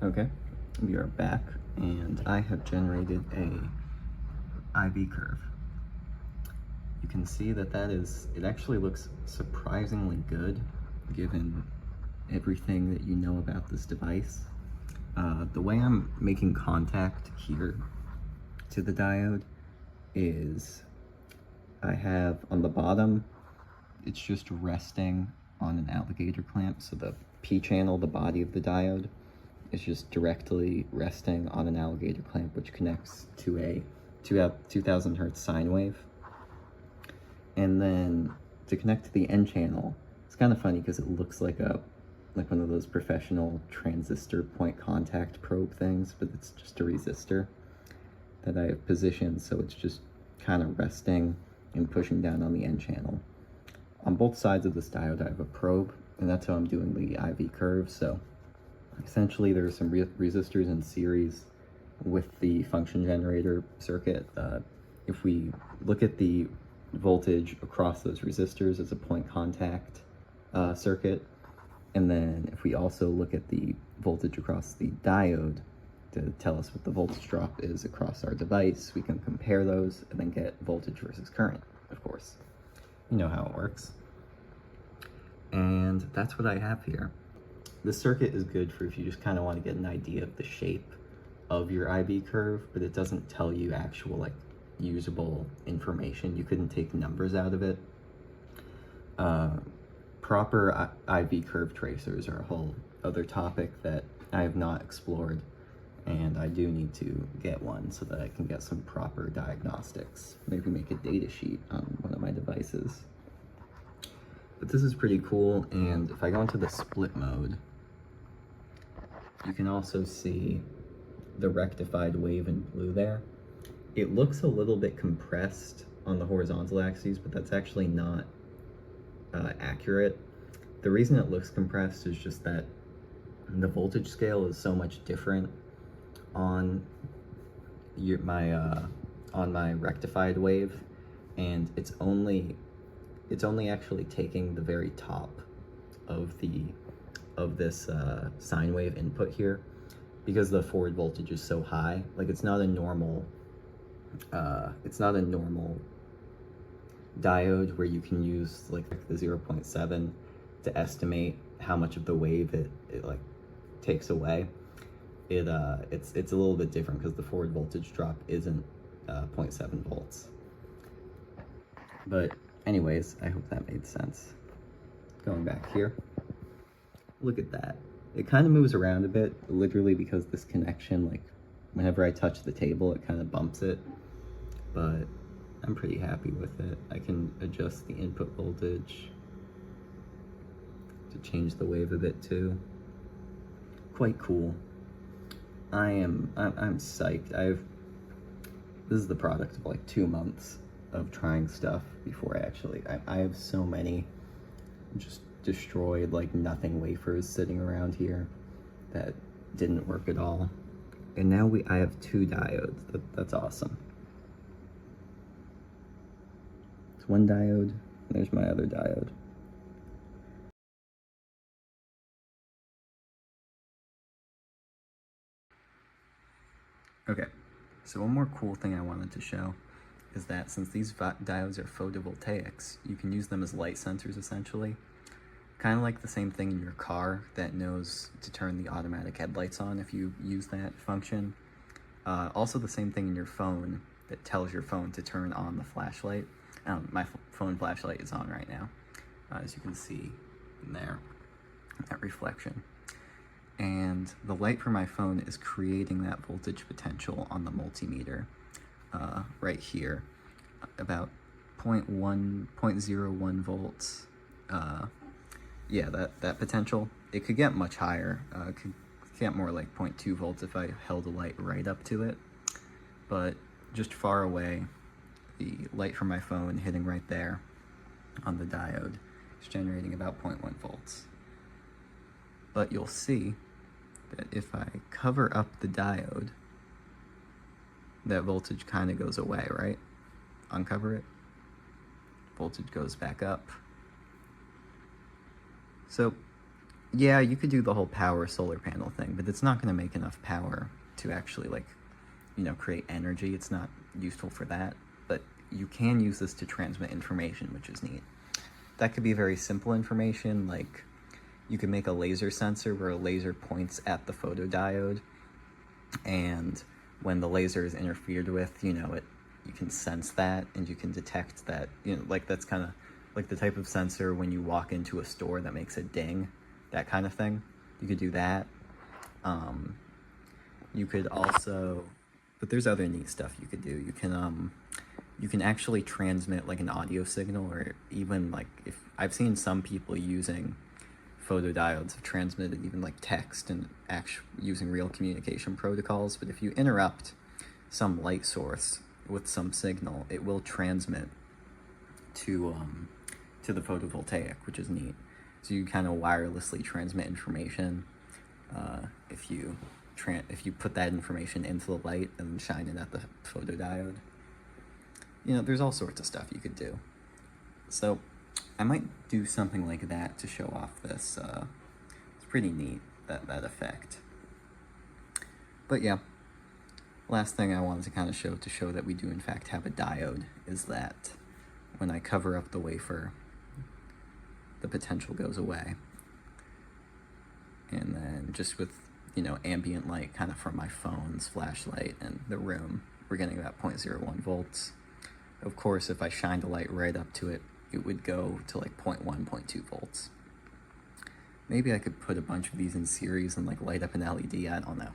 Okay, we are back, and I have generated a IV curve. You can see that it actually looks surprisingly good given everything that you know about this device. The way I'm making contact here to the diode is I have on the bottom, it's just resting on an alligator clamp, so the P channel, the body of the diode, is just directly resting on an alligator clamp, which connects to a 2000 hertz sine wave. And then to connect to the N channel, it's kind of funny because it looks like one of those professional transistor point contact probe things, but it's just a resistor that I have positioned so it's just kind of resting and pushing down on the N channel. On both sides of this diode, I have a probe, and that's how I'm doing the IV curve. So essentially, there are some resistors in series with the function generator circuit. If we look at the voltage across those resistors as a point contact circuit, and then if we also look at the voltage across the diode to tell us what the voltage drop is across our device, we can compare those and then get voltage versus current, of course. You know how it works. And that's what I have here. This circuit is good for if you just kind of want to get an idea of the shape of your IV curve, but it doesn't tell you actual usable information. You couldn't take numbers out of it. Proper IV curve tracers are a whole other topic that I have not explored, and I do need to get one so that I can get some proper diagnostics. Maybe make a data sheet on one of my devices. But this is pretty cool, and if I go into the split mode, you can also see the rectified wave in blue there. It looks a little bit compressed on the horizontal axes, but that's actually not accurate. The reason it looks compressed is just that the voltage scale is so much different on my rectified wave, and it's only actually taking the very top of this sine wave input here, because the forward voltage is so high. It's not a normal diode where you can use the 0.7 to estimate how much of the wave it takes away. It's a little bit different because the forward voltage drop isn't 0.7 volts. But anyways, I hope that made sense. Going back here, look at that. It kind of moves around a bit, literally because this connection, whenever I touch the table, it kind of bumps it. But I'm pretty happy with it. I can adjust the input voltage to change the wave a bit too. Quite cool. I'm psyched. This is the product of 2 months of trying stuff before I have so many just destroyed nothing wafers sitting around here that didn't work at all. And now I have 2 diodes. That's awesome. It's one diode, and there's my other diode. Okay, so one more cool thing I wanted to show is that since these diodes are photovoltaics, you can use them as light sensors essentially. Kind of like the same thing in your car that knows to turn the automatic headlights on if you use that function. Also the same thing in your phone that tells your phone to turn on the flashlight. My phone flashlight is on right now, as you can see in there, that reflection. And the light from my phone is creating that voltage potential on the multimeter right here, about 0.01 volts. Yeah, that potential, it could get much higher. It could get more like 0.2 volts if I held the light right up to it. But just far away, the light from my phone hitting right there on the diode is generating about 0.1 volts. But you'll see that if I cover up the diode, that voltage kind of goes away, right? Uncover it, voltage goes back up. So Yeah, you could do the whole power solar panel thing, but it's not going to make enough power to actually, like, you know, create energy. It's not useful for that, but you can use this to transmit information, which is neat. That could be very simple information, like you could make a laser sensor where a laser points at the photodiode, and when the laser is interfered with, you know, you can sense that, and you can detect that, you know, like that's kind of like the type of sensor when you walk into a store that makes a ding, that kind of thing. You could do that. You could also, but there's other neat stuff you could do. You can actually transmit like an audio signal, or even like, if I've seen some people using photodiodes have transmitted even like text and using real communication protocols. But if you interrupt some light source with some signal, it will transmit to the photovoltaic, which is neat. So you kind of wirelessly transmit information. If you put that information into the light and shine it at the photodiode, you know, there's all sorts of stuff you could do. So I might do something like that to show off this. It's pretty neat, that effect. But yeah, last thing I wanted to kind of show to show that we do in fact have a diode is that when I cover up the wafer, the potential goes away. And then just with, you know, ambient light kind of from my phone's flashlight and the room, we're getting about 0.01 volts. Of course, if I shine the light right up to it, it would go to like 0.1, 0.2 volts. Maybe I could put a bunch of these in series and like light up an LED, I don't know.